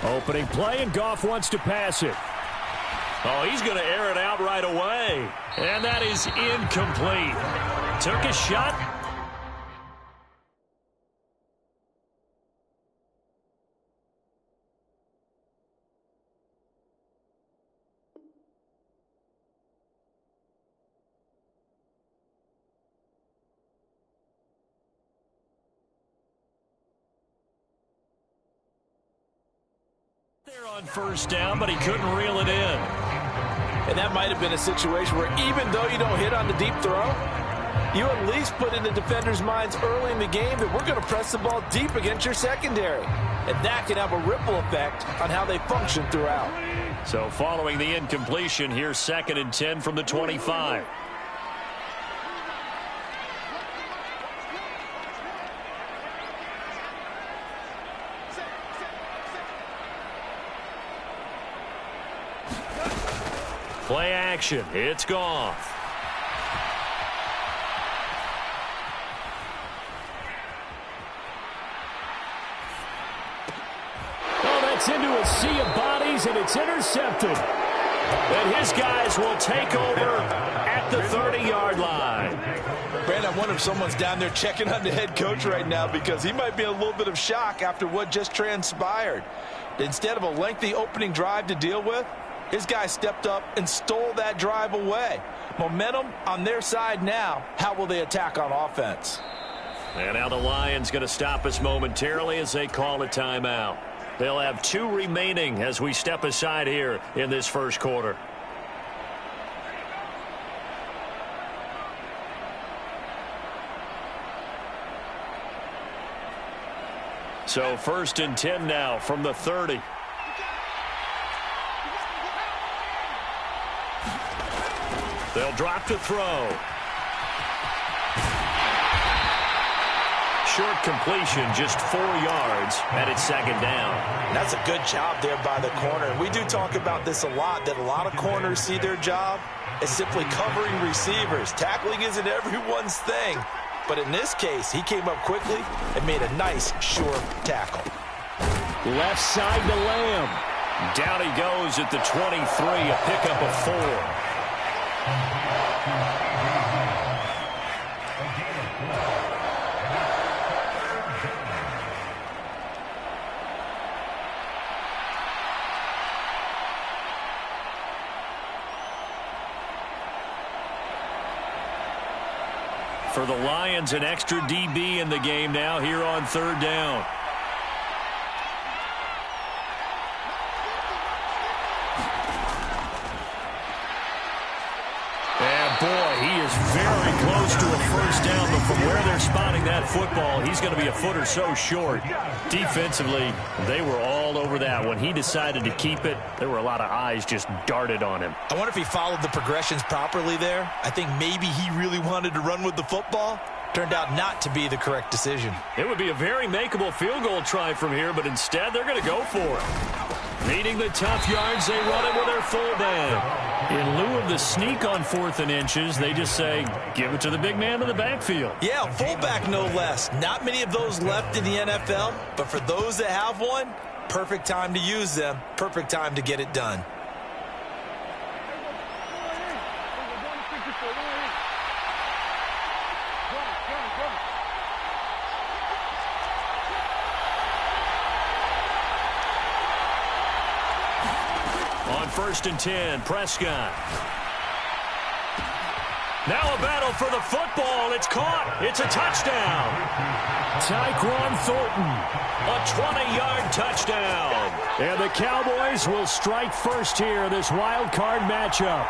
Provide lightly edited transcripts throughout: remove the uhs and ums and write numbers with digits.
Opening play, and Goff wants to pass it. Oh, he's going to air it out right away. And that is incomplete. Took a shot. There on first down, but he couldn't reel it in. And that might have been a situation where even though you don't hit on the deep throw, you at least put in the defenders' minds early in the game that we're going to press the ball deep against your secondary. And that can have a ripple effect on how they function throughout. So following the incompletion, here's 2nd and 10 from the 25. Play action. It's Goff. Oh, that's into a sea of bodies, and it's intercepted. And his guys will take over at the 30-yard line. Brandon, I wonder if someone's down there checking on the head coach right now, because he might be in a little bit of shock after what just transpired. Instead of a lengthy opening drive to deal with, his guy stepped up and stole that drive away. Momentum on their side now. How will they attack on offense? And now the Lions going to stop us momentarily as they call a timeout. They'll have 2 remaining as we step aside here in this first quarter. So 1st and 10 now from the 30. They'll drop to throw. Short completion, just 4 yards, and it's 2nd down. That's a good job there by the corner. We do talk about this a lot, that a lot of corners see their job as simply covering receivers. Tackling isn't everyone's thing. But in this case, he came up quickly and made a nice, short tackle. Left side to Lamb. Down he goes at the 23, a pickup of 4. For the Lions, an extra DB in the game now here on 3rd down. And boy, he is very close to a first down, but from where they're spotting that football, he's going to be a foot or so short. Defensively, they were all over that. When he decided to keep it, there were a lot of eyes just darted on him. I wonder if he followed the progressions properly there. I think maybe he really wanted to run with the football. Turned out not to be the correct decision. It would be a very makeable field goal try from here, but instead they're going to go for it. Needing the tough yards, they run it with their fullback. In lieu of the sneak on 4th and inches, they just say, give it to the big man in the backfield. Yeah, fullback no less. Not many of those left in the NFL, but for those that have one, perfect time to use them. Perfect time to get it done. On 1st and 10, Prescott. Now a battle for the football. It's caught. It's a touchdown. Tyquan Thornton. A 20-yard touchdown. And the Cowboys will strike first here, this wild card matchup.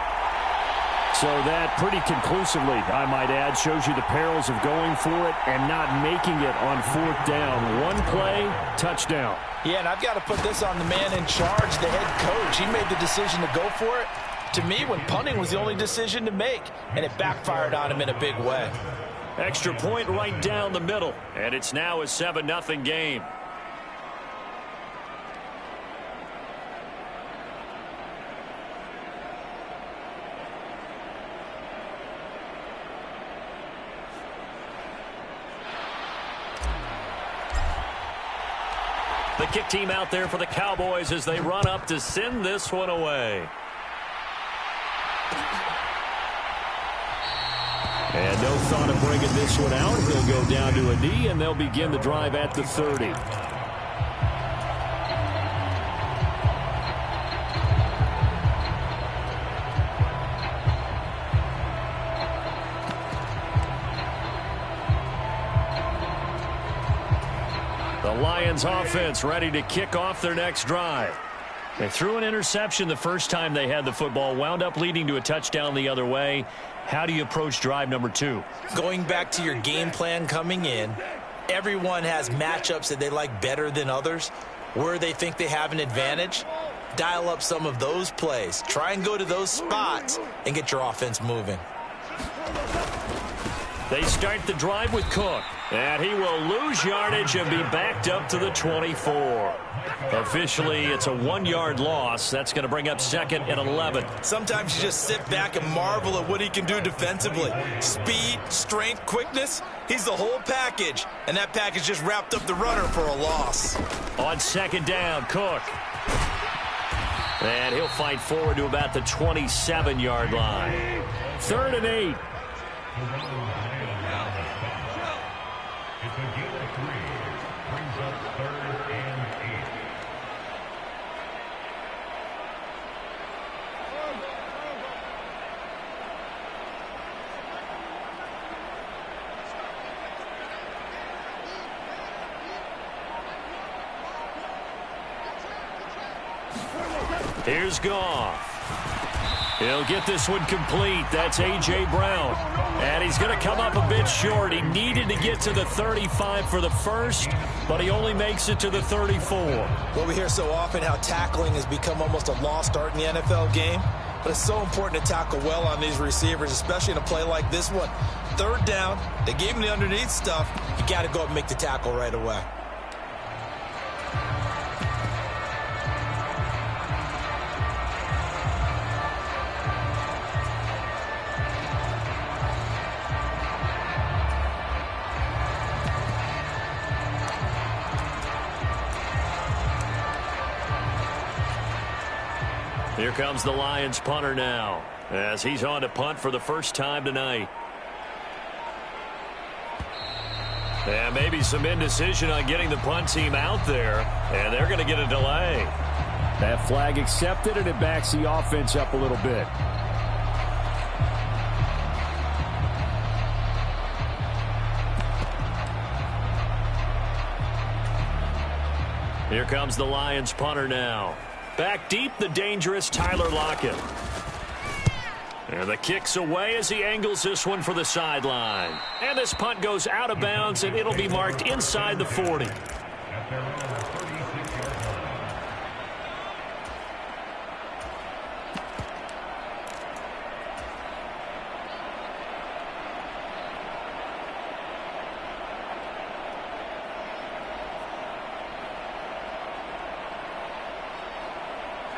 So that pretty conclusively, I might add, shows you the perils of going for it and not making it on 4th down. One play, touchdown. Yeah, and I've got to put this on the man in charge, the head coach. He made the decision to go for it. To me, when punting was the only decision to make, and it backfired on him in a big way. Extra point right down the middle, and it's now a 7-0 game. The kick team out there for the Cowboys as they run up to send this one away. And no thought of bringing this one out. He'll go down to a knee, and they'll begin the drive at the 30. The Lions offense ready to kick off their next drive. They threw an interception the first time they had the football, wound up leading to a touchdown the other way. How do you approach drive number 2? Going back to your game plan coming in, everyone has matchups that they like better than others. Where they think they have an advantage, dial up some of those plays. Try and go to those spots and get your offense moving. They start the drive with Cook, and he will lose yardage and be backed up to the 24. Officially, it's a 1-yard loss. That's going to bring up 2nd and 11. Sometimes you just sit back and marvel at what he can do defensively. Speed, strength, quickness, he's the whole package. And that package just wrapped up the runner for a loss. On 2nd down, Cook. And he'll fight forward to about the 27-yard line. 3rd and 8. Here's Goff. He'll get this one complete. That's A.J. Brown. And he's going to come up a bit short. He needed to get to the 35 for the first, but he only makes it to the 34. Well, we hear so often how tackling has become almost a lost art in the NFL game, but it's so important to tackle well on these receivers, especially in a play like this one. 3rd down, they gave him the underneath stuff. You got to go up and make the tackle right away. Here comes the Lions punter now, as he's on to punt for the first time tonight. And maybe some indecision on getting the punt team out there, and they're going to get a delay. That flag accepted, and it backs the offense up a little bit. Here comes the Lions punter now. Back deep, the dangerous Tyler Lockett. And the kick's away as he angles this one for the sideline. And this punt goes out of bounds, and it'll be marked inside the 40.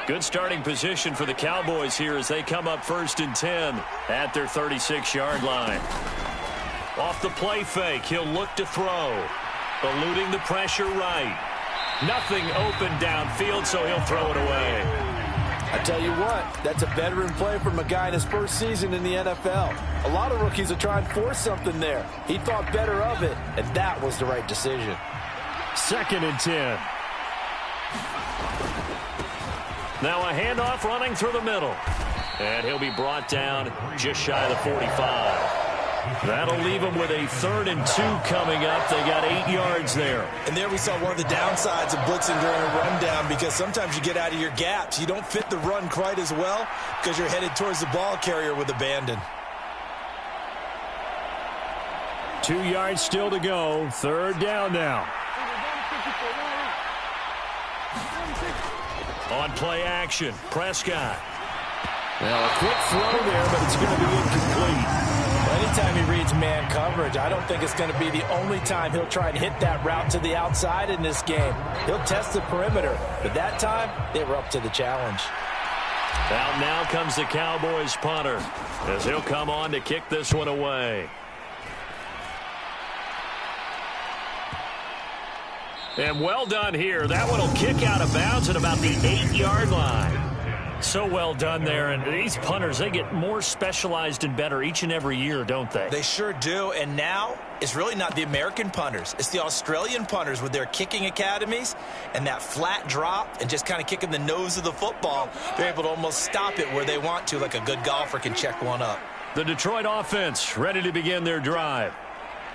Good starting position for the Cowboys here as they come up 1st and 10 at their 36-yard line. Off the play fake, he'll look to throw. Eluding the pressure right. Nothing open downfield, so he'll throw it away. I tell you what, that's a veteran play from a guy in his first season in the NFL. A lot of rookies are trying to force something there. He thought better of it, and that was the right decision. 2nd and 10. Now a handoff running through the middle. And he'll be brought down just shy of the 45. That'll leave him with a 3rd and 2 coming up. They got 8 yards there. And there we saw one of the downsides of blitzing during a rundown, because sometimes you get out of your gaps. You don't fit the run quite as well because you're headed towards the ball carrier with abandon. 2 yards still to go. 3rd down now. On play action, Prescott. Now a quick throw there, but it's going to be incomplete. Anytime he reads man coverage, I don't think it's going to be the only time he'll try and hit that route to the outside in this game. He'll test the perimeter, but that time they were up to the challenge. Out now comes the Cowboys punter as he'll come on to kick this one away. And well done here. That one will kick out of bounds at about the 8-yard line. So well done there. And these punters, they get more specialized and better each and every year, don't they? They sure do. And now it's really not the American punters. It's the Australian punters with their kicking academies and that flat drop and just kind of kicking the nose of the football. They're able to almost stop it where they want to, like a good golfer can check one up. The Detroit offense ready to begin their drive.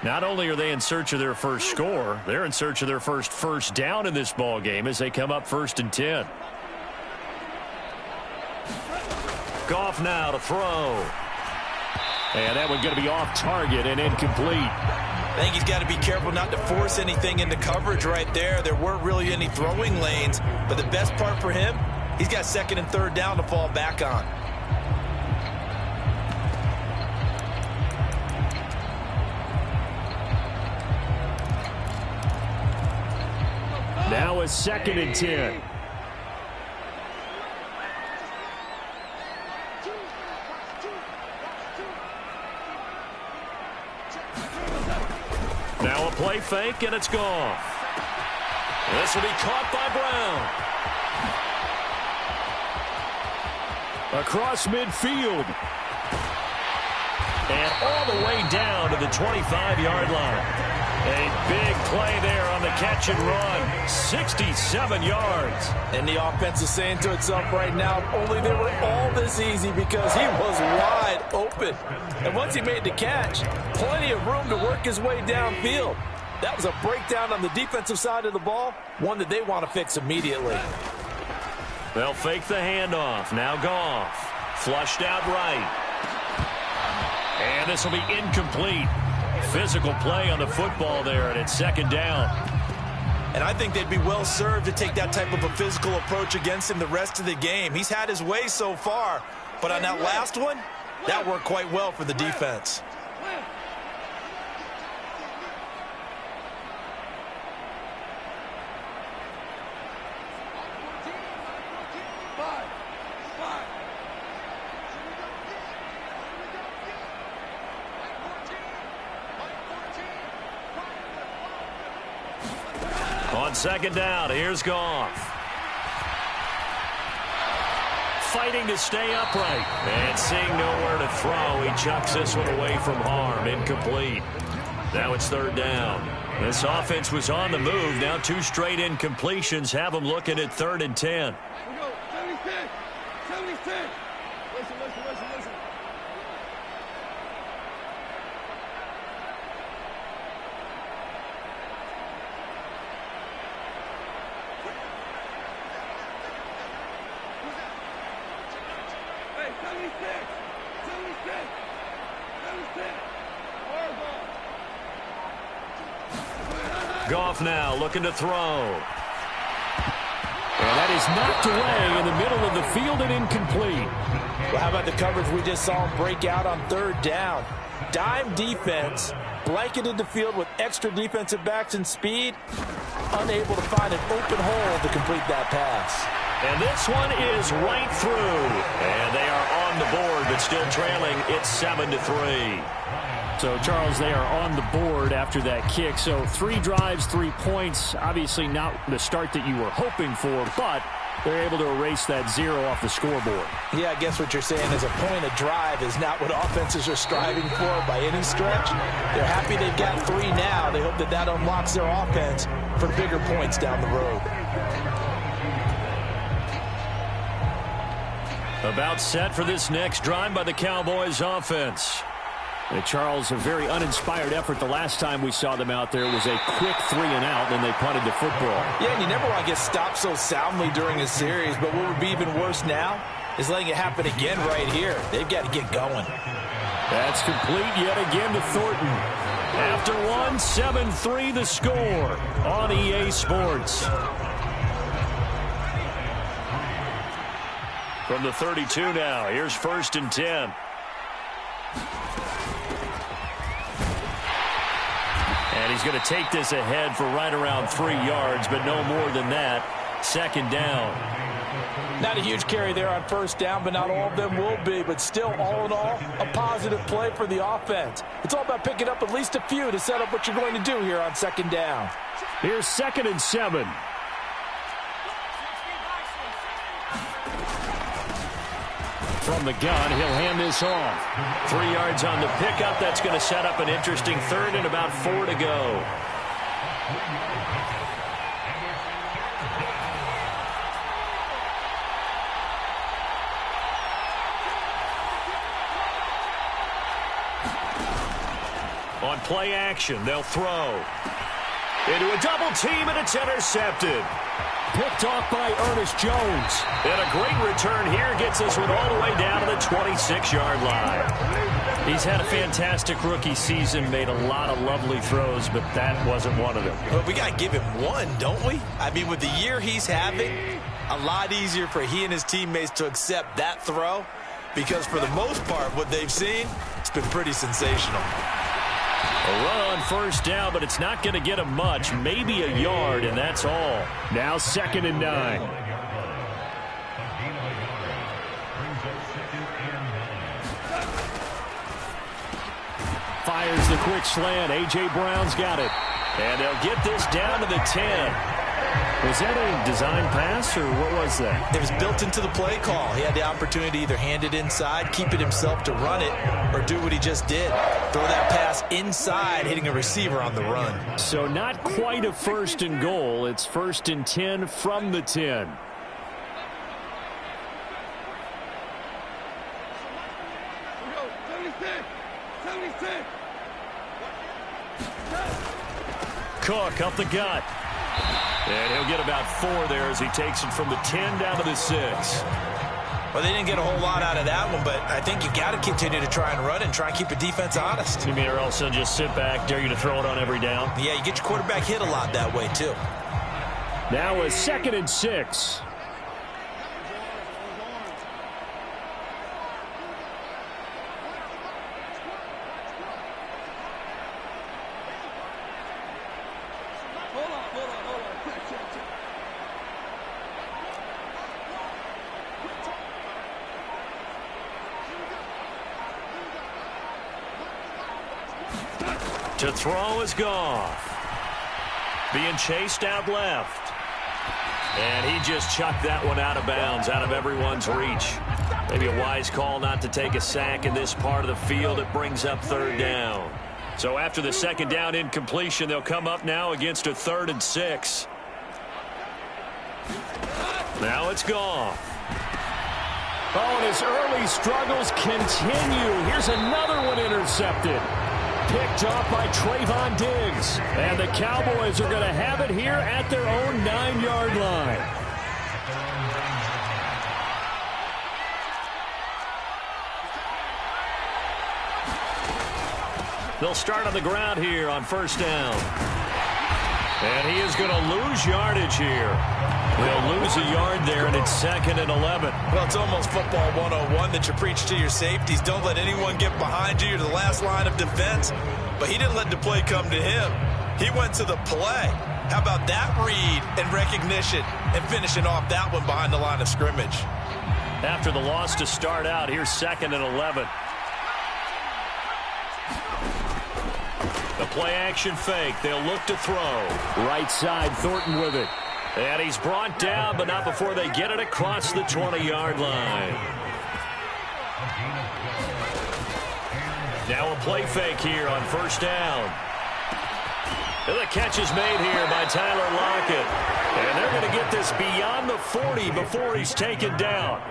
Not only are they in search of their first score, they're in search of their first down in this ball game as they come up 1st and 10. Goff now to throw. And that one going to be off target and incomplete. I think he's got to be careful not to force anything into coverage right there. There weren't really any throwing lanes, but the best part for him, he's got 2nd and 3rd down to fall back on. Now a 2nd and 10. Now a play fake, and it's gone. This will be caught by Brown. Across midfield. And all the way down to the 25-yard line. A big play there on the catch and run. 67 yards. And the offense is saying to itself right now, only they were all this easy because he was wide open. And once he made the catch, plenty of room to work his way downfield. That was a breakdown on the defensive side of the ball, one that they want to fix immediately. They'll fake the handoff. Now Goff. Flushed out right. And this will be incomplete. Physical play on the football there, and it's 2nd down. And I think they'd be well served to take that type of a physical approach against him the rest of the game. He's had his way so far, but on that last one, that worked quite well for the defense. On 2nd down, here's Goff. Fighting to stay upright. And seeing nowhere to throw, he chucks this one away from harm. Incomplete. Now it's 3rd down. This offense was on the move. Now 2 straight incompletions have them looking at 3rd and 10. Here we go. 76. 76. Listen. Hey, 76. 76. 76. Goff now looking to throw. And that is knocked away in the middle of the field and incomplete. Well, how about the coverage we just saw him break out on 3rd down? Dime defense, blanketed the field with extra defensive backs and speed, unable to find an open hole to complete that pass. And this one is right through. And they are on the board, but still trailing. It's 7-3. So, Charles, they are on the board after that kick. So 3 drives, 3 points. Obviously not the start that you were hoping for, but they're able to erase that 0 off the scoreboard. Yeah, I guess what you're saying is a point of drive is not what offenses are striving for by any stretch. They're happy they've got 3 now. They hope that that unlocks their offense for bigger points down the road. About set for this next drive by the Cowboys offense. Charles, a very uninspired effort the last time we saw them out there was a quick 3 and out, and they punted the football. Yeah, and you never want to get stopped so soundly during a series, but what would be even worse now is letting it happen again right here. They've got to get going. That's complete yet again to Thornton. After 1, 7-3 the score on EA Sports. From the 32 now, here's 1st and 10. And he's going to take this ahead for right around 3 yards, but no more than that. 2nd down. Not a huge carry there on first down, but not all of them will be. But still, all in all, a positive play for the offense. It's all about picking up at least a few to set up what you're going to do here on second down. Here's 2nd and 7. From the gun, he'll hand this off. 3 yards on the pickup. That's going to set up an interesting 3rd and about 4 to go. On play action, they'll throw. Into a double team, and it's intercepted. Picked off by Ernest Jones. And a great return here gets this one all the way down to the 26-yard line. He's had a fantastic rookie season, made a lot of lovely throws, but that wasn't one of them. But we got to give him one, don't we? I mean, with the year he's having, a lot easier for he and his teammates to accept that throw, because for the most part, what they've seen, it's been pretty sensational. A run on first down, but it's not going to get him much. Maybe a yard, and that's all. Now 2nd and 9. Fires the quick slant. A.J. Brown's got it. And they'll get this down to the 10. Was that a design pass, or what was that? It was built into the play call. He had the opportunity to either hand it inside, keep it himself to run it, or do what he just did. Throw that pass inside, hitting a receiver on the run. So not quite a 1st and goal. It's 1st and 10 from the 10. Cook up the gut. And he'll get about 4 there as he takes it from the 10 down to the 6. Well, they didn't get a whole lot out of that one, but I think you got to continue to try and run and try and keep the defense honest. You mean, or else they'll just sit back, dare you to throw it on every down? Yeah, you get your quarterback hit a lot that way, too. Now a 2nd and 6. To throw is Goff. Being chased out left. And he just chucked that one out of bounds, out of everyone's reach. Maybe a wise call not to take a sack in this part of the field. It brings up 3rd down. So after the 2nd down incompletion, they'll come up now against a 3rd and 6. Now it's Goff. Oh, and his early struggles continue. Here's another one intercepted. Picked off by Trayvon Diggs. And the Cowboys are going to have it here at their own 9-yard line. They'll start on the ground here on first down. And he is going to lose yardage here. They'll lose a yard there, and it's 2nd and 11. Well, it's almost football 101 that you preach to your safeties. Don't let anyone get behind you. You're the last line of defense. But he didn't let the play come to him. He went to the play. How about that read and recognition and finishing off that one behind the line of scrimmage? After the loss to start out, here's 2nd and 11. The play action fake. They'll look to throw. Right side, Thornton with it. And he's brought down, but not before they get it across the 20-yard line. Now a play fake here on first down. And the catch is made here by Tyler Lockett. And they're going to get this beyond the 40 before he's taken down.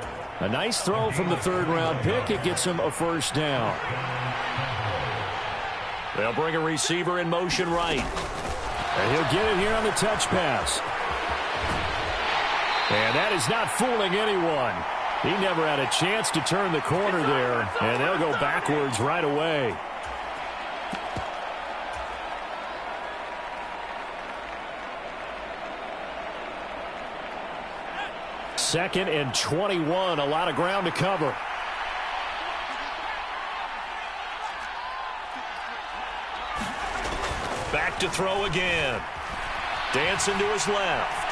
A nice throw from the 3rd-round pick. It gets him a first down. They'll bring a receiver in motion right. And he'll get it here on the touch pass. And that is not fooling anyone. He never had a chance to turn the corner there. And they'll go backwards right away. Second and 21. A lot of ground to cover. Back to throw again. Dancing to his left.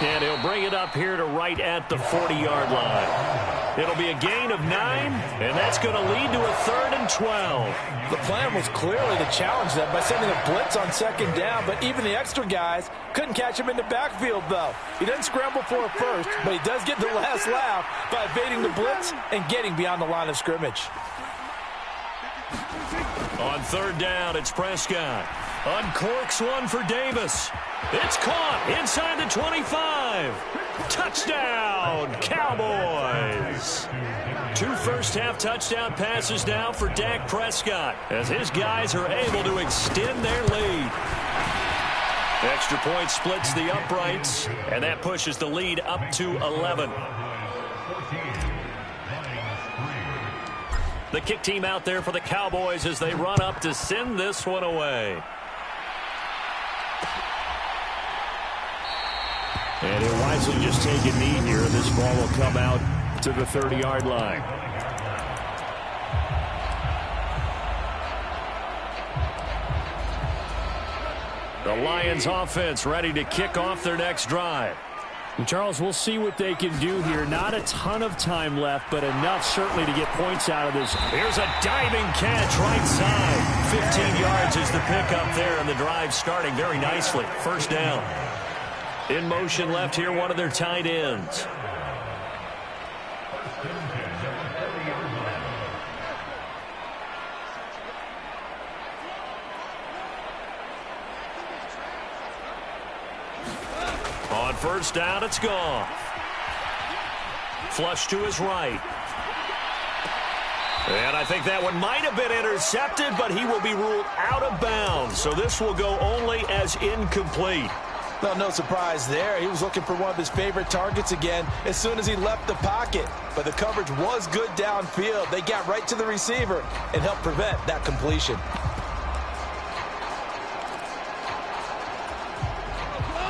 And he'll bring it up here to right at the 40-yard line. It'll be a gain of 9, and that's going to lead to a 3rd and 12. The plan was clearly to challenge them by sending a blitz on 2nd down, but even the extra guys couldn't catch him in the backfield, though. He doesn't scramble for a first, but he does get the last laugh by evading the blitz and getting beyond the line of scrimmage. On 3rd down, it's Prescott. Uncorks one for Davis. It's caught inside the 25. Touchdown, Cowboys. 2 first-half touchdown passes now for Dak Prescott as his guys are able to extend their lead. Extra point splits the uprights, and that pushes the lead up to 11. The kick team out there for the Cowboys as they run up to send this one away. And he'll wisely just take a knee here. This ball will come out to the 30-yard line. The Lions offense ready to kick off their next drive. And Charles, we'll see what they can do here. Not a ton of time left, but enough certainly to get points out of this. Here's a diving catch right side. 15 yards is the pickup there, and the drive starting very nicely. 1st down. In motion left here, one of their tight ends. On 1st down, it's Goff. Flush to his right. And I think that one might have been intercepted, but he will be ruled out of bounds. So this will go only as incomplete. Well, no surprise there. He was looking for one of his favorite targets again as soon as he left the pocket. But the coverage was good downfield. They got right to the receiver and helped prevent that completion.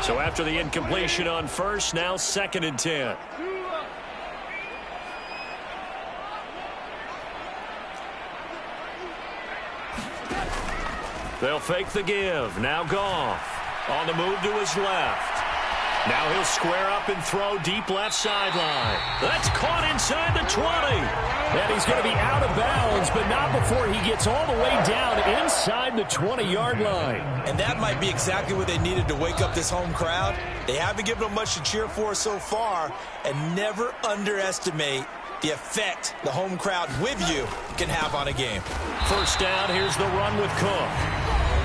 So after the incompletion on 1st, now 2nd and 10. They'll fake the give. Now Goff. On the move to his left. Now he'll square up and throw deep left sideline. That's caught inside the 20. And he's going to be out of bounds, but not before he gets all the way down inside the 20-yard line. And that might be exactly what they needed to wake up this home crowd. They haven't given them much to cheer for so far, and never underestimate the effect the home crowd with you can have on a game. 1st down, here's the run with Cook.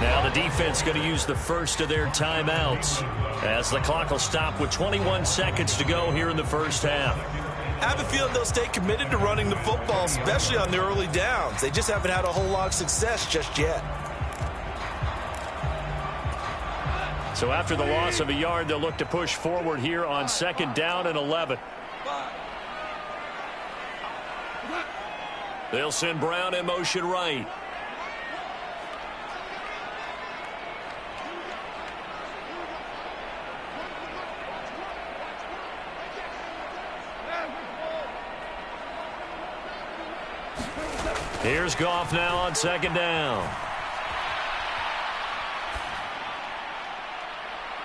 Now the defense going to use the first of their timeouts as the clock will stop with 21 seconds to go here in the 1st half. I have a feeling they'll stay committed to running the football, especially on their early downs. They just haven't had a whole lot of success just yet. So after the loss of a yard, they'll look to push forward here on 2nd down and 11. They'll send Brown in motion right. Here's Goff now on 2nd down.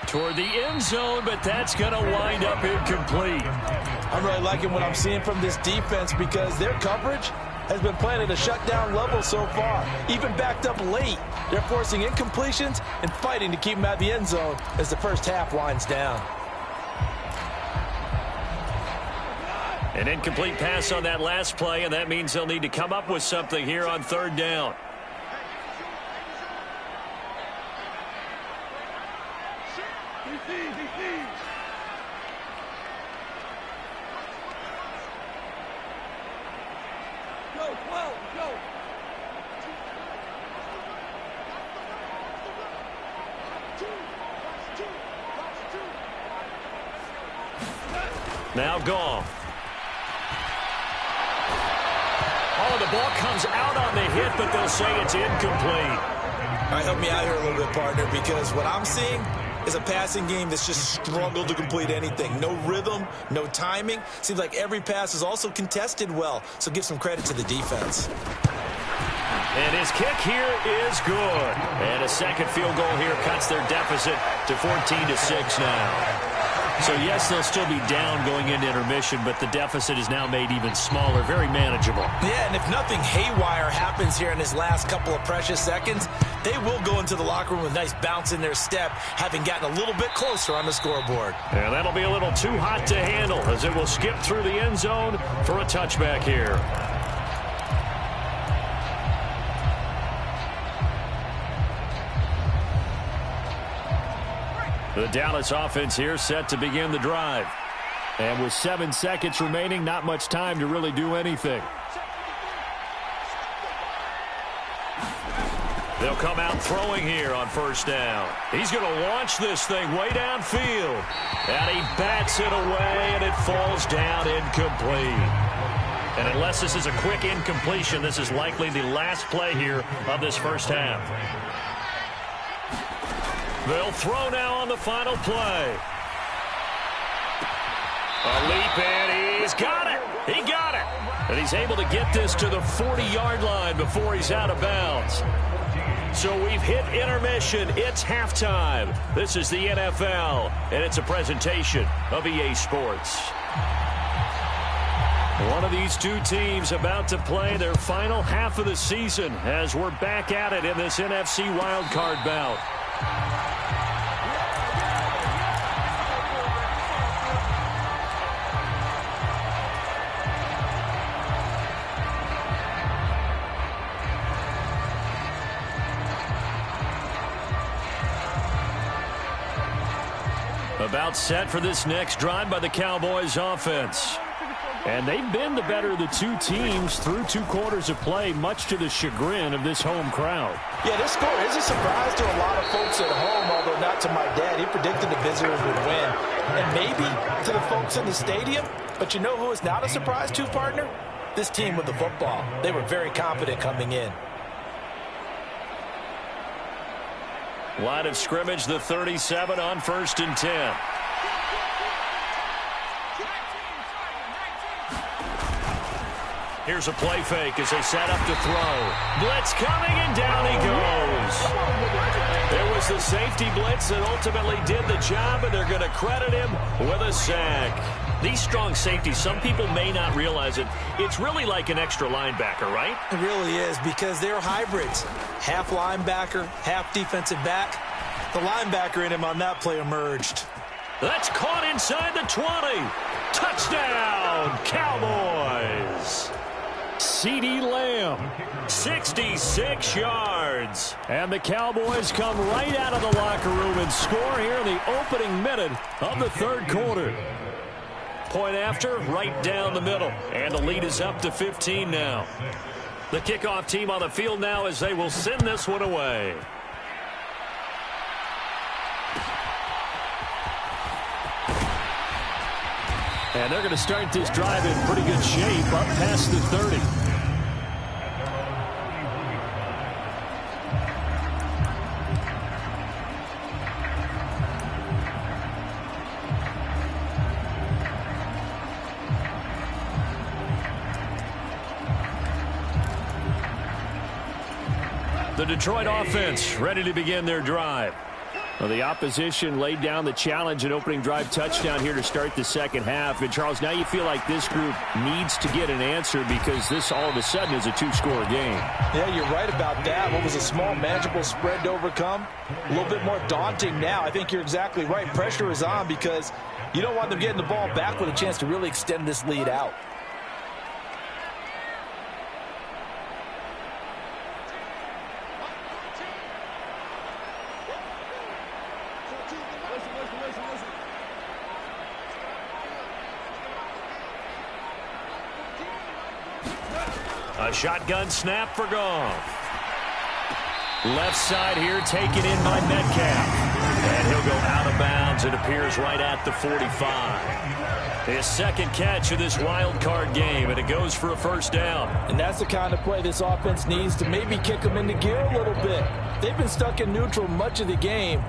Toward the end zone, but that's going to wind up incomplete. I'm really liking what I'm seeing from this defense because their coverage has been playing at a shutdown level so far. Even backed up late, they're forcing incompletions and fighting to keep them out of the end zone as the 1st half winds down. An incomplete pass on that last play, and that means they'll need to come up with something here on 3rd down. Now Goff. Oh, the ball comes out on the hit, but they'll say it's incomplete. All right, help me out here a little bit, partner, because what I'm seeing is a passing game that's just struggled to complete anything. No rhythm, no timing. Seems like every pass is also contested well, so give some credit to the defense. And his kick here is good. And a second field goal here cuts their deficit to 14-6 now. So, yes, they'll still be down going into intermission, but the deficit is now made even smaller, very manageable. Yeah, and if nothing haywire happens here in his last couple of precious seconds, they will go into the locker room with a nice bounce in their step, having gotten a little bit closer on the scoreboard. And that'll be a little too hot to handle as it will skip through the end zone for a touchback here. The Dallas offense here set to begin the drive. And with 7 seconds remaining, not much time to really do anything. They'll come out throwing here on first down. He's going to launch this thing way downfield. And he bats it away, and it falls down incomplete. And unless this is a quick incompletion, this is likely the last play here of this first half. They'll throw now on the final play. A leap, and he's got it. He got it. And he's able to get this to the 40-yard line before he's out of bounds. So we've hit intermission. It's halftime. This is the NFL, and it's a presentation of EA Sports. One of these two teams about to play their final half of the season as we're back at it in this NFC wildcard bout. About set for this next drive by the Cowboys offense. And they've been the better of the two teams through 2 quarters of play, much to the chagrin of this home crowd. Yeah, this score is a surprise to a lot of folks at home, although not to my dad. He predicted the visitors would win. And maybe to the folks in the stadium. But you know who is not a surprise to, partner? This team with the football. They were very confident coming in. Line of scrimmage, the 37 on 1st and 10. Here's a play fake as they set up to throw. Blitz coming, and down he goes. There was the safety blitz that ultimately did the job, and they're going to credit him with a sack. These strong safeties, some people may not realize it. It's really like an extra linebacker, right? It really is, because they're hybrids. Half linebacker, half defensive back. The linebacker in him on that play emerged. That's caught inside the 20. Touchdown, Cowboys. CeeDee Lamb, 66 yards. And the Cowboys come right out of the locker room and score here in the opening minute of the 3rd quarter. Point after, right down the middle. And the lead is up to 15 now. The kickoff team on the field now as they will send this one away. And they're going to start this drive in pretty good shape up past the 30. The Detroit offense ready to begin their drive. Well, the opposition laid down the challenge and opening drive touchdown here to start the second half. And, Charles, now you feel like this group needs to get an answer because this all of a sudden is a 2-score game. Yeah, you're right about that. What was a small, manageable spread to overcome? A little bit more daunting now. I think you're exactly right. Pressure is on because you don't want them getting the ball back with a chance to really extend this lead out. A shotgun snap for Goff. Left side here taken in by Metcalf. And he'll go out of bounds. It appears right at the 45. His second catch of this wild card game, and it goes for a first down. And that's the kind of play this offense needs to maybe kick them into gear a little bit. They've been stuck in neutral much of the game.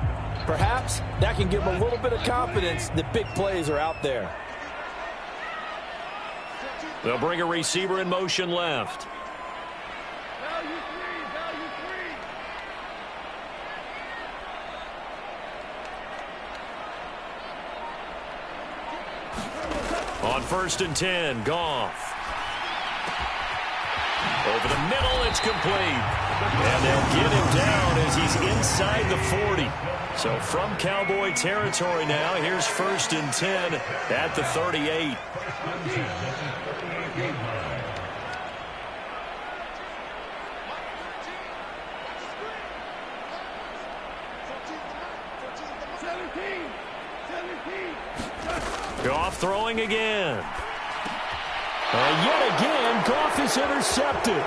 Perhaps that can give them a little bit of confidence that big plays are out there. They'll bring a receiver in motion left. Value three. first and 10. Goff. Over the middle, it's complete. And they'll get him down as he's inside the 40. So from Cowboy territory now, here's first and 10 at the 38. Goff throwing again. And yet again, Goff is intercepted.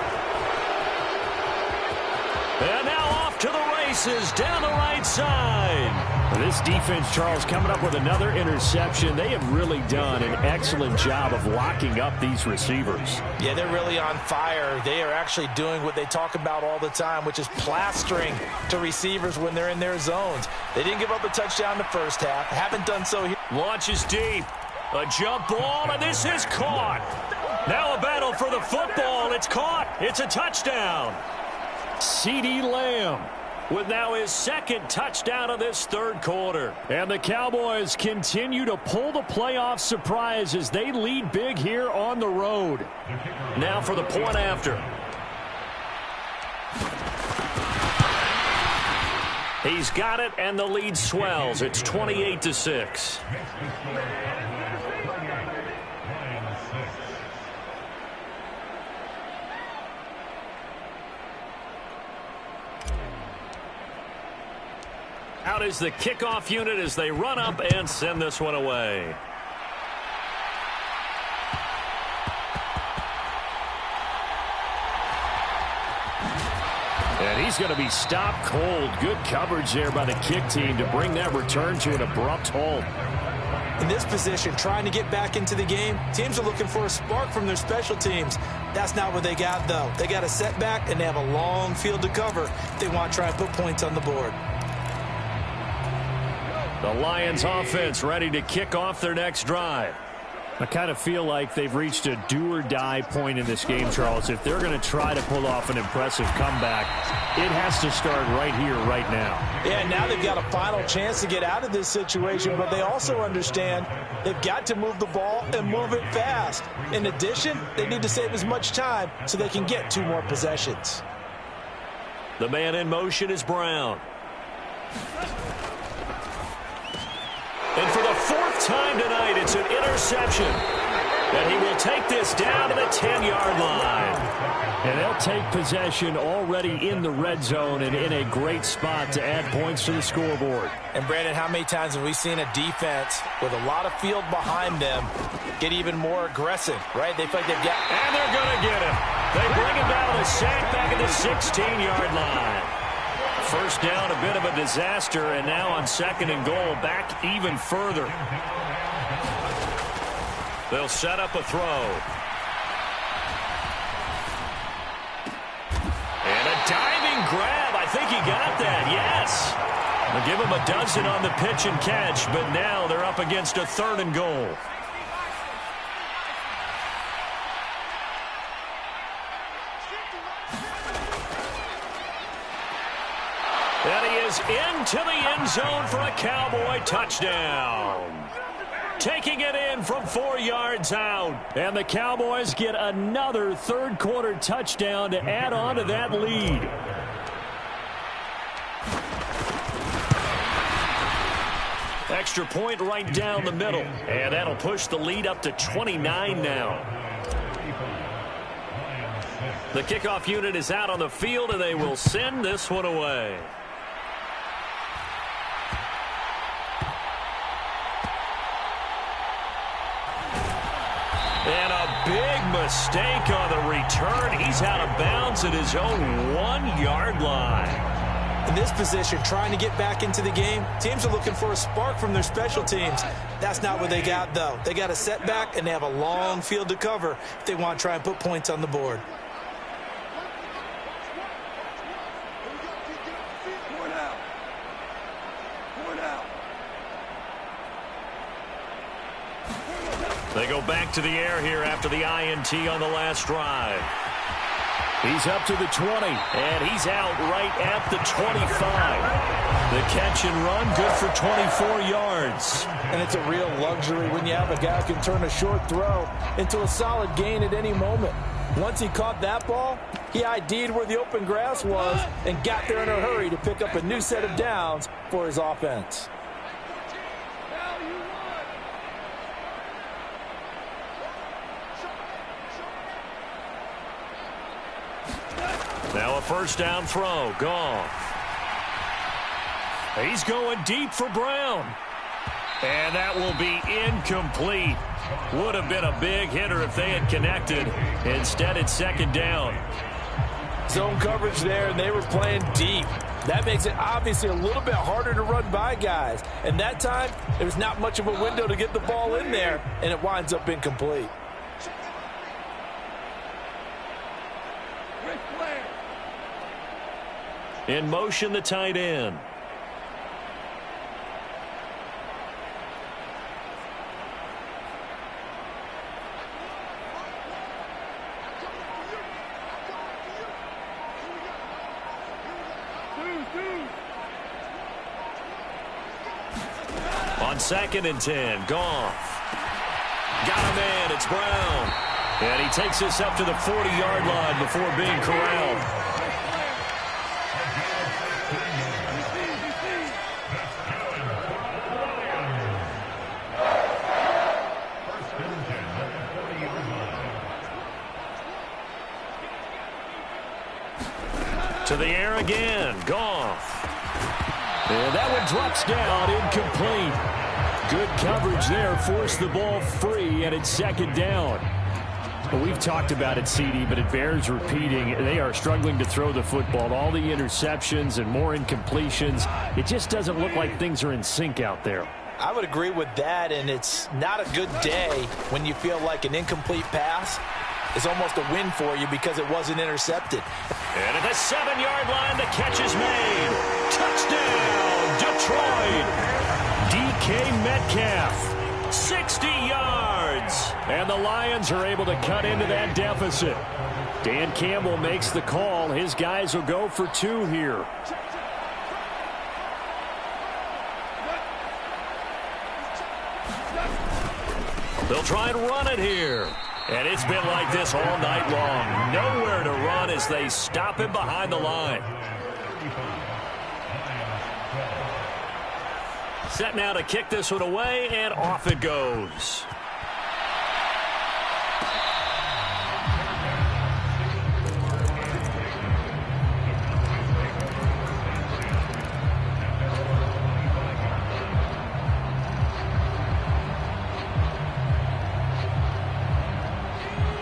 And now off to the races down the right side. This defense, Charles, coming up with another interception. They have really done an excellent job of locking up these receivers. Yeah, they're really on fire. They are actually doing what they talk about all the time, which is plastering to receivers when they're in their zones. They didn't give up a touchdown in the first half. Haven't done so here. Launches deep. A jump ball, and this is caught. Now a battle for the football. It's caught. It's a touchdown. CeeDee Lamb with now his second touchdown of this third quarter. And the Cowboys continue to pull the playoff surprise as they lead big here on the road. Now for the point after. He's got it, and the lead swells. It's 28-6. Out is the kickoff unit as they run up and send this one away. And he's going to be stopped cold. Good coverage there by the kick team to bring that return to an abrupt halt. In this position, trying to get back into the game, teams are looking for a spark from their special teams. That's not what they got, though. They got a setback, and they have a long field to cover if they want to try and put points on the board. The Lions offense ready to kick off their next drive. I kind of feel like they've reached a do-or-die point in this game, Charles. If they're going to try to pull off an impressive comeback, it has to start right here, right now. Yeah, now they've got a final chance to get out of this situation, but they also understand they've got to move the ball and move it fast. In addition, they need to save as much time so they can get 2 more possessions. The man in motion is Brown. And for the 4th time tonight, it's an interception. And he will take this down to the 10-yard line. And they'll take possession already in the red zone and in a great spot to add points to the scoreboard. And, Brandon, how many times have we seen a defense with a lot of field behind them get even more aggressive, right? They feel like they've got... And they're going to get him. They bring him down to the sack back at the 16-yard line. First down, a bit of a disaster, and now on 2nd and goal, back even further. They'll set up a throw. And a diving grab. I think he got that, yes. They'll give him a dozen on the pitch and catch, but now they're up against a 3rd and goal. And he is into the end zone for a Cowboy touchdown. Taking it in from 4 yards out. And the Cowboys get another third quarter touchdown to add on to that lead. Extra point right down the middle. And that'll push the lead up to 29 now. The kickoff unit is out on the field, and they will send this one away. And a big mistake on the return. He's out of bounds at his own 1-yard line. In this position, trying to get back into the game, teams are looking for a spark from their special teams. That's not what they got, though. They got a setback, and they have a long field to cover if they want to try and put points on the board. They go back to the air here after the INT on the last drive. He's up to the 20, and he's out right at the 25. The catch and run, good for 24 yards. And it's a real luxury when you have a guy who can turn a short throw into a solid gain at any moment. Once he caught that ball, he ID'd where the open grass was and got there in a hurry to pick up a new set of downs for his offense. Now a first down throw. Goff. He's going deep for Brown. And that will be incomplete. Would have been a big hitter if they had connected. Instead, it's second down. Zone coverage there, and they were playing deep. That makes it obviously a little bit harder to run by guys. And that time, there was not much of a window to get the ball in there, and it winds up incomplete. In motion, the tight end. On 2nd and 10, Goff. Got a man, it's Brown. And he takes us up to the 40-yard line before being corralled. To the air again, Goff. And that one drops down, incomplete. Good coverage there, forced the ball free, and it's second down. Well, we've talked about it, CD, but it bears repeating. They are struggling to throw the football. All the interceptions and more incompletions. It just doesn't look like things are in sync out there. I would agree with that, and it's not a good day when you feel like an incomplete pass is almost a win for you because it wasn't intercepted. And at the 7-yard line, the catch is made. Touchdown, Detroit. DK Metcalf, 60 yards. And the Lions are able to cut into that deficit. Dan Campbell makes the call. His guys will go for 2 here. They'll try and run it here. And it's been like this all night long. Nowhere to run as they stop him behind the line. Set now to kick this one away, and off it goes.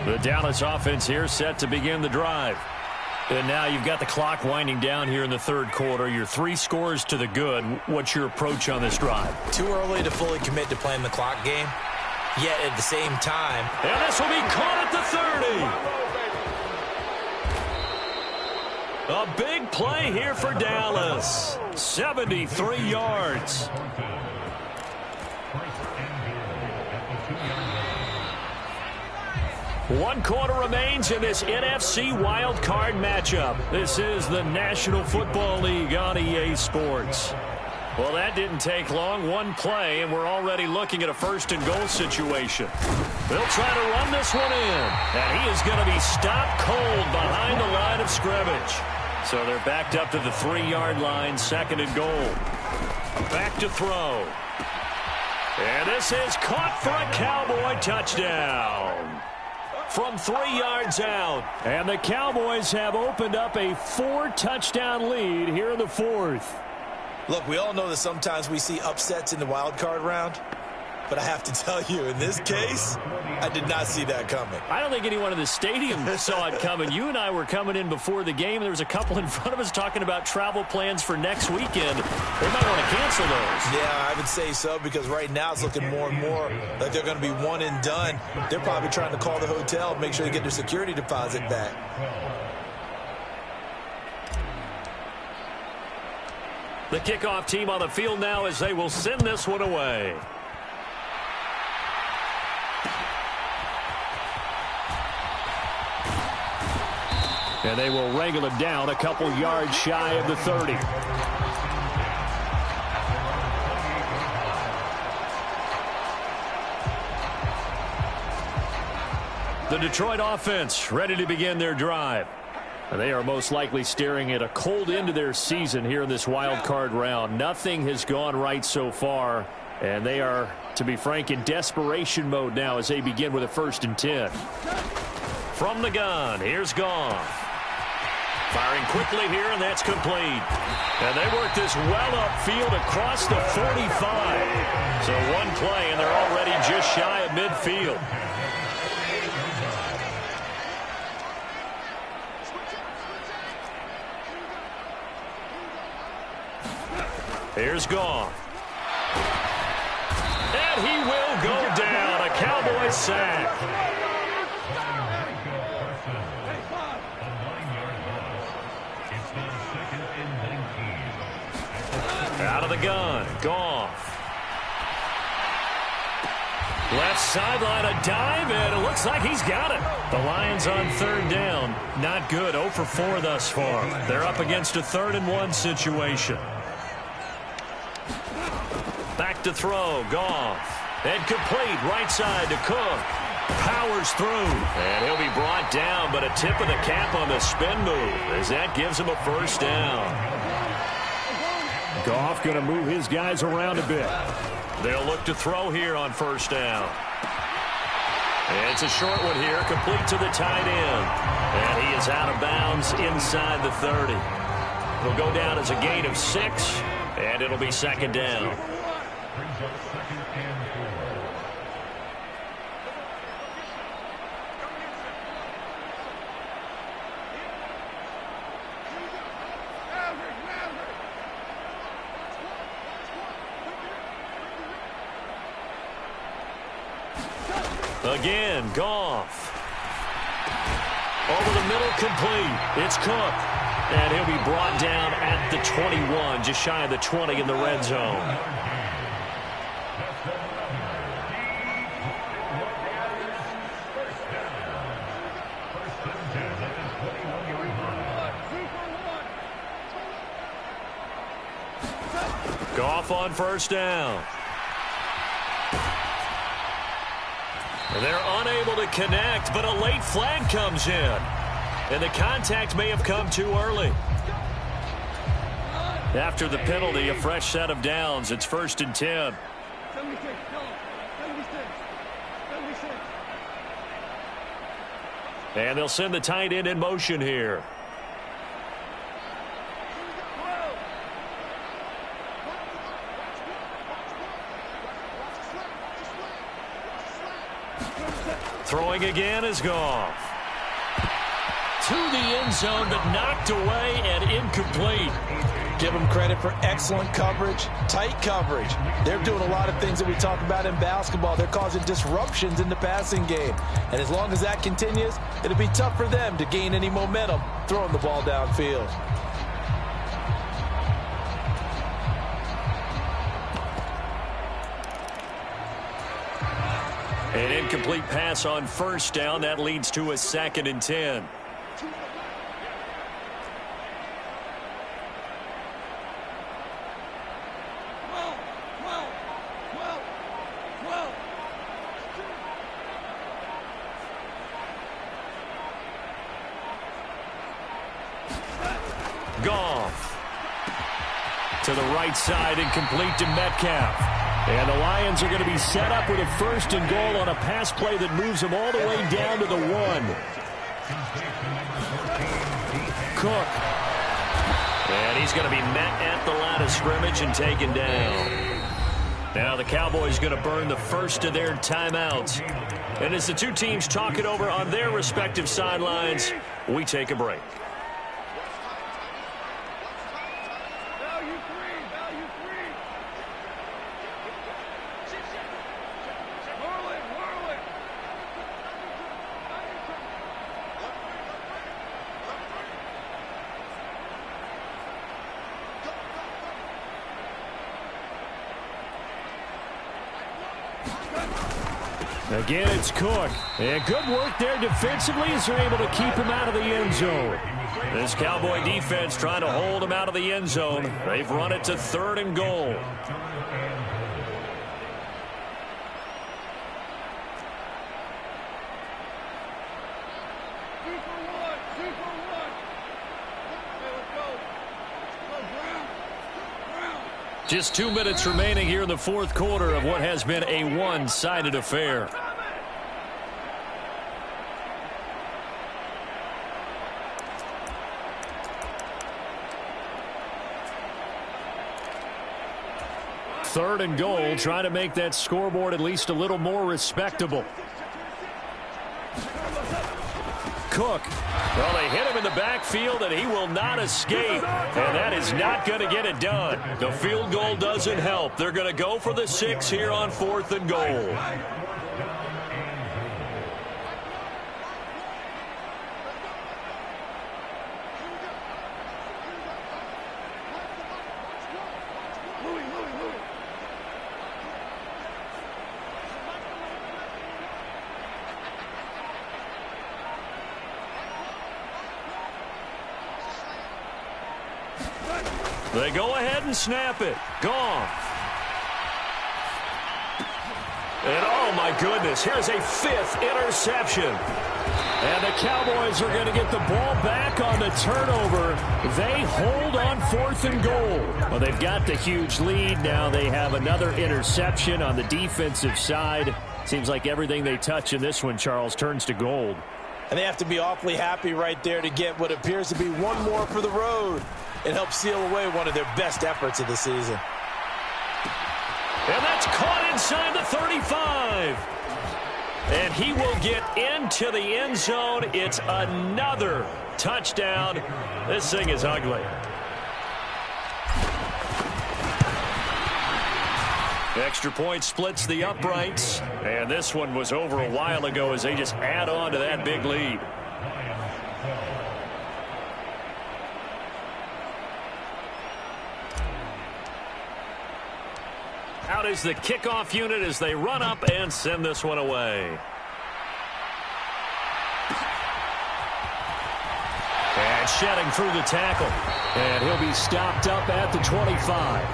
The Dallas offense here set to begin the drive. And now you've got the clock winding down here in the third quarter. Your 3 scores to the good. What's your approach on this drive? Too early to fully commit to playing the clock game. Yet at the same time. And this will be caught at the 30. A big play here for Dallas. 73 yards. One quarter remains in this NFC wild card matchup. This is the National Football League on EA Sports. Well, that didn't take long. One play, and we're already looking at a first-and-goal situation. They'll try to run this one in, and he is going to be stopped cold behind the line of scrimmage. So they're backed up to the 3-yard line, 2nd and goal. Back to throw. And this is caught for a Cowboy touchdown. From 3 yards out. And the Cowboys have opened up a 4-touchdown lead here in the 4th. Look, we all know that sometimes we see upsets in the wild card round. But I have to tell you, in this case, I did not see that coming. I don't think anyone in the stadium saw it coming. You and I were coming in before the game. There was a couple in front of us talking about travel plans for next weekend. They might want to cancel those. Yeah, I would say so, because right now it's looking more and more like they're going to be one and done. They're probably trying to call the hotel and make sure they get their security deposit back. The kickoff team on the field now as they will send this one away. And they will wrangle him down a couple yards shy of the 30. The Detroit offense ready to begin their drive. And they are most likely staring at a cold end to their season here in this wild card round. Nothing has gone right so far, and they are, to be frank, in desperation mode now as they begin with a 1st and 10. From the gun, here's Goff. Firing quickly here, and that's complete. And they work this well upfield across the 45. So one play, and they're already just shy of midfield. Here's Goff. And he will go down. A Cowboys sack. Out of the gun. Goff. Left sideline, a dive, and it looks like he's got it. The Lions on 3rd down. Not good. 0 for 4 thus far. They're up against a 3rd and 1 situation. Back to throw. Goff. And complete. Right side to Cook. Powers through. And he'll be brought down, but a tip of the cap on the spin move as that gives him a 1st down. Goff going to move his guys around a bit. They'll look to throw here on 1st down. And it's a short one here, complete to the tight end. And he is out of bounds inside the 30. It'll go down as a gain of 6, and it'll be 2nd down. Again, Goff. Over the middle, complete. It's Cook. And he'll be brought down at the 21, just shy of the 20 in the red zone. Goff on 1st down. They're unable to connect, but a late flag comes in. And the contact may have come too early. After the penalty, a fresh set of downs. It's 1st and 10. And they'll send the tight end in motion here. Throwing again is Goff. To the end zone, but knocked away and incomplete. Give them credit for excellent coverage, tight coverage. They're doing a lot of things that we talk about in basketball. They're causing disruptions in the passing game. And as long as that continues, it'll be tough for them to gain any momentum throwing the ball downfield. An incomplete pass on 1st down. That leads to a 2nd and 10. Goff. To the right side and complete to Metcalf. And the Lions are going to be set up with a 1st and goal on a pass play that moves them all the way down to the 1. Cook. And he's going to be met at the line of scrimmage and taken down. Now the Cowboys going to burn the first of their timeouts. And as the two teams talk it over on their respective sidelines, we take a break. Again, it's Cook. And good work there defensively as they're able to keep him out of the end zone. This Cowboy defense trying to hold him out of the end zone. They've run it to 3rd and goal. Just 2 minutes remaining here in the 4th quarter of what has been a one-sided affair. Third and goal, trying to make that scoreboard at least a little more respectable. Cook. Well, they hit him in the backfield, and he will not escape. And that is not going to get it done. The field goal doesn't help. They're going to go for the 6 here on 4th and goal. They go ahead and snap it. Gone. And oh my goodness, here's a 5th interception. And the Cowboys are going to get the ball back on the turnover. They hold on 4th and goal. Well, they've got the huge lead. Now they have another interception on the defensive side. Seems like everything they touch in this one, Charles, turns to gold. And they have to be awfully happy right there to get what appears to be one more for the road and help seal away one of their best efforts of the season. And that's caught inside the 35. And he will get into the end zone. It's another touchdown. This thing is ugly. Extra point splits the uprights. And this one was over a while ago as they just add on to that big lead. Out is the kickoff unit as they run up and send this one away. And shedding through the tackle. And he'll be stopped up at the 25.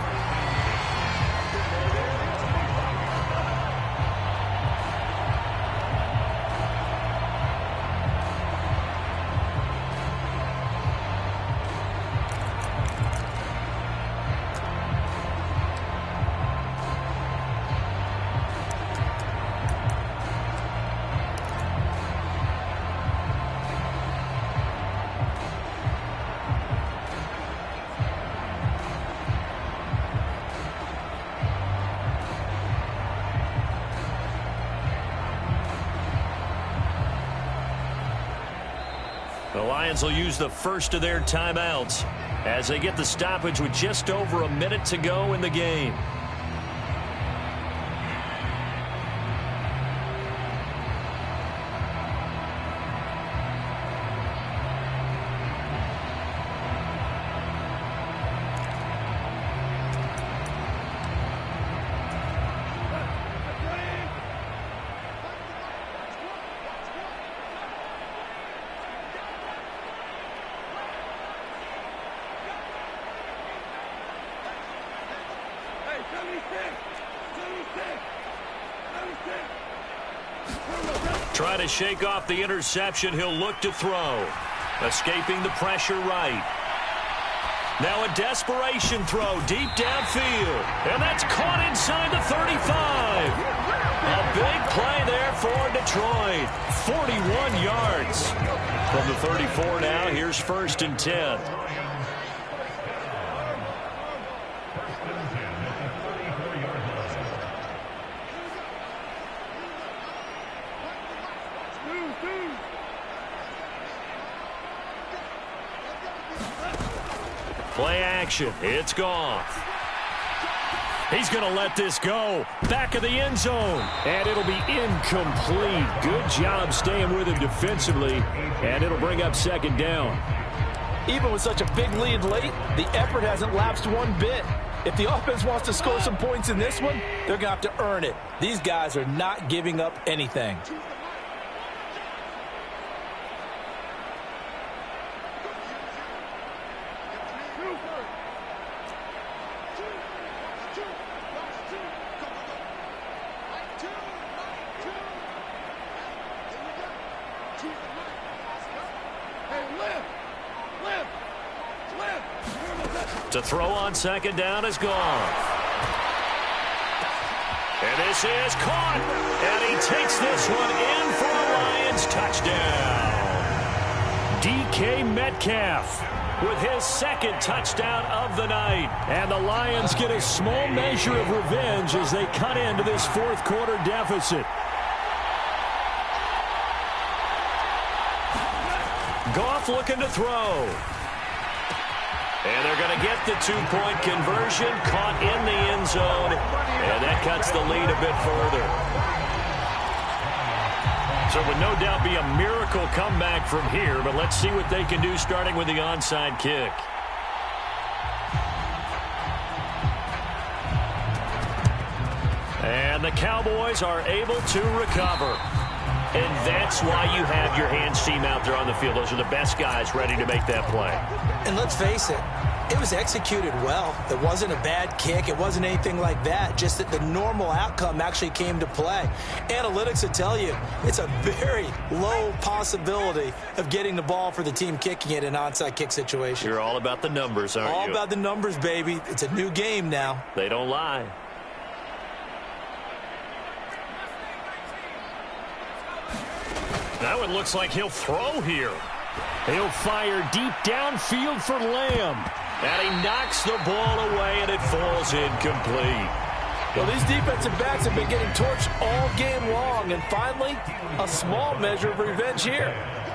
The Lions will use the first of their timeouts as they get the stoppage with just over a minute to go in the game. Trying to shake off the interception. He'll look to throw. Escaping the pressure right. Now a desperation throw deep downfield. And that's caught inside the 35. A big play there for Detroit. 41 yards. From the 34 now, here's 1st and 10. Play action. It's gone. He's going to let this go. Back of the end zone. And it'll be incomplete. Good job staying with him defensively. And it'll bring up 2nd down. Even with such a big lead late, the effort hasn't lapsed one bit. If the offense wants to score some points in this one, they're going to have to earn it. These guys are not giving up anything. To throw on second down is gone. And this is caught. And he takes this one in for a Lions touchdown. DK Metcalf with his second touchdown of the night. And the Lions get a small measure of revenge as they cut into this fourth quarter deficit. Goff looking to throw. And they're going to get the two-point conversion, caught in the end zone, and that cuts the lead a bit further. So it would no doubt be a miracle comeback from here, but let's see what they can do starting with the onside kick. And the Cowboys are able to recover. And that's why you have your hands team out there on the field. Those are the best guys ready to make that play. And let's face it, it was executed well. It wasn't a bad kick. It wasn't anything like that. Just that the normal outcome actually came to play. Analytics will tell you it's a very low possibility of getting the ball for the team kicking it in an onside kick situation. You're all about the numbers, aren't you? All about the numbers, baby. It's a new game now. They don't lie. Now it looks like he'll throw here. He'll fire deep downfield for Lamb. And he knocks the ball away, and it falls incomplete. Well, these defensive backs have been getting torched all game long, and finally, a small measure of revenge here.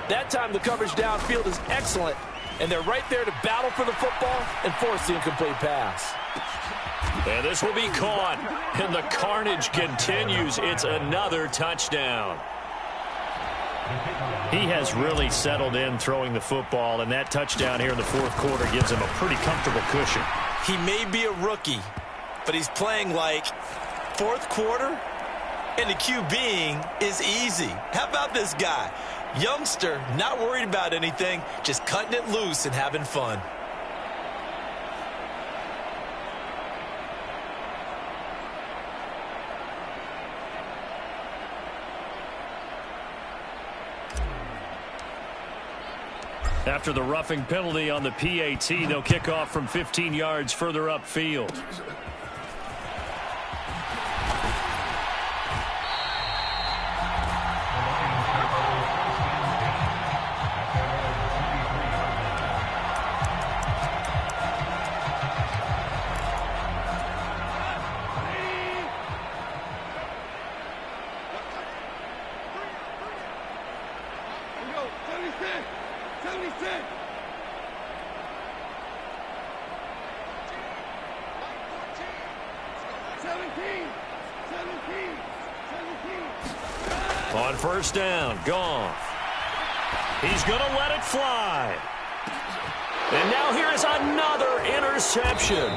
That time the coverage downfield is excellent, and they're right there to battle for the football and force the incomplete pass. And this will be caught, and the carnage continues. It's another touchdown. He has really settled in throwing the football, and that touchdown here in the fourth quarter gives him a pretty comfortable cushion. He may be a rookie, but he's playing like fourth quarter, and the QBing is easy. How about this guy? Youngster, not worried about anything, just cutting it loose and having fun. After the roughing penalty on the PAT, they'll kick off from 15 yards further upfield. On first down, Goff. He's going to let it fly. And now here is another interception.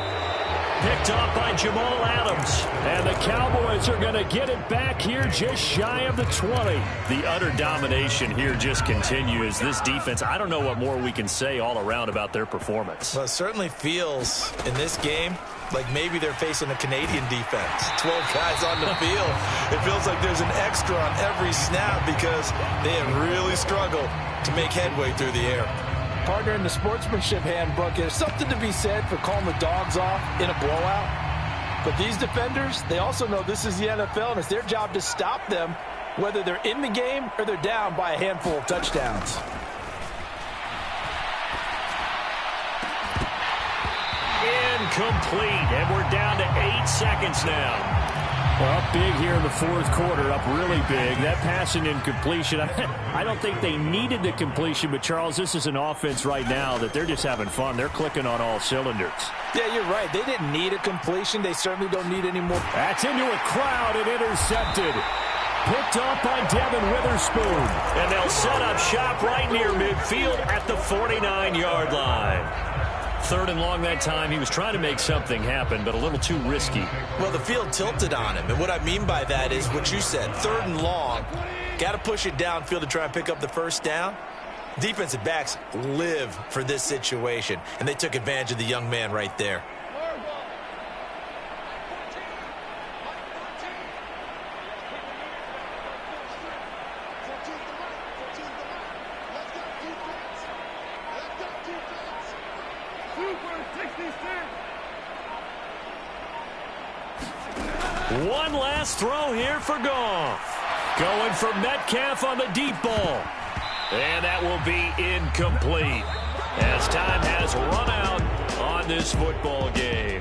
Picked off by Jamal Adams. And the Cowboys are going to get it back here just shy of the 20. The utter domination here just continues. This defense, I don't know what more we can say all around about their performance. Well, it certainly feels in this game like maybe they're facing a Canadian defense. 12 guys on the field. It feels like there's an extra on every snap because they have really struggled to make headway through the air. Partner, in the sportsmanship handbook, there's something to be said for calling the dogs off in a blowout. But these defenders, they also know this is the NFL, and it's their job to stop them, whether they're in the game or they're down by a handful of touchdowns. Incomplete, and we're down to 8 seconds now. Up big here in the fourth quarter, up really big. That pass and incompletion, I don't think they needed the completion, but Charles, this is an offense right now that they're just having fun. They're clicking on all cylinders. Yeah, you're right. They didn't need a completion. They certainly don't need any more. That's into a crowd and intercepted. Picked off by Devin Witherspoon. And they'll set up shop right near midfield at the 49-yard line. 3rd and long that time. He was trying to make something happen, but a little too risky. Well, the field tilted on him, and what I mean by that is what you said, 3rd and long. Got to push it downfield to try and pick up the first down. Defensive backs live for this situation, and they took advantage of the young man right there. One last throw here for Goff. Going for Metcalf on the deep ball. And that will be incomplete as time has run out on this football game.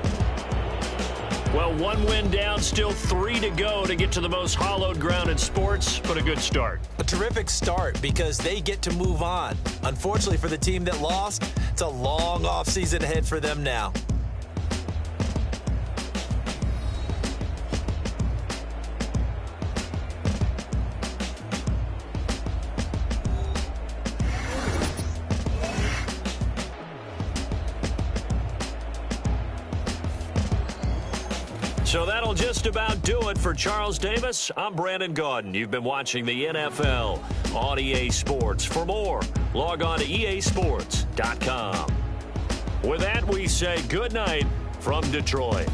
Well, 1 win down, still 3 to go to get to the most hallowed ground in sports, but a good start. A terrific start because they get to move on. Unfortunately for the team that lost, it's a long offseason ahead for them now. So that'll just about do it for Charles Davis. I'm Brandon Gaudin. You've been watching the NFL on EA Sports. For more, log on to easports.com. With that, we say good night from Detroit.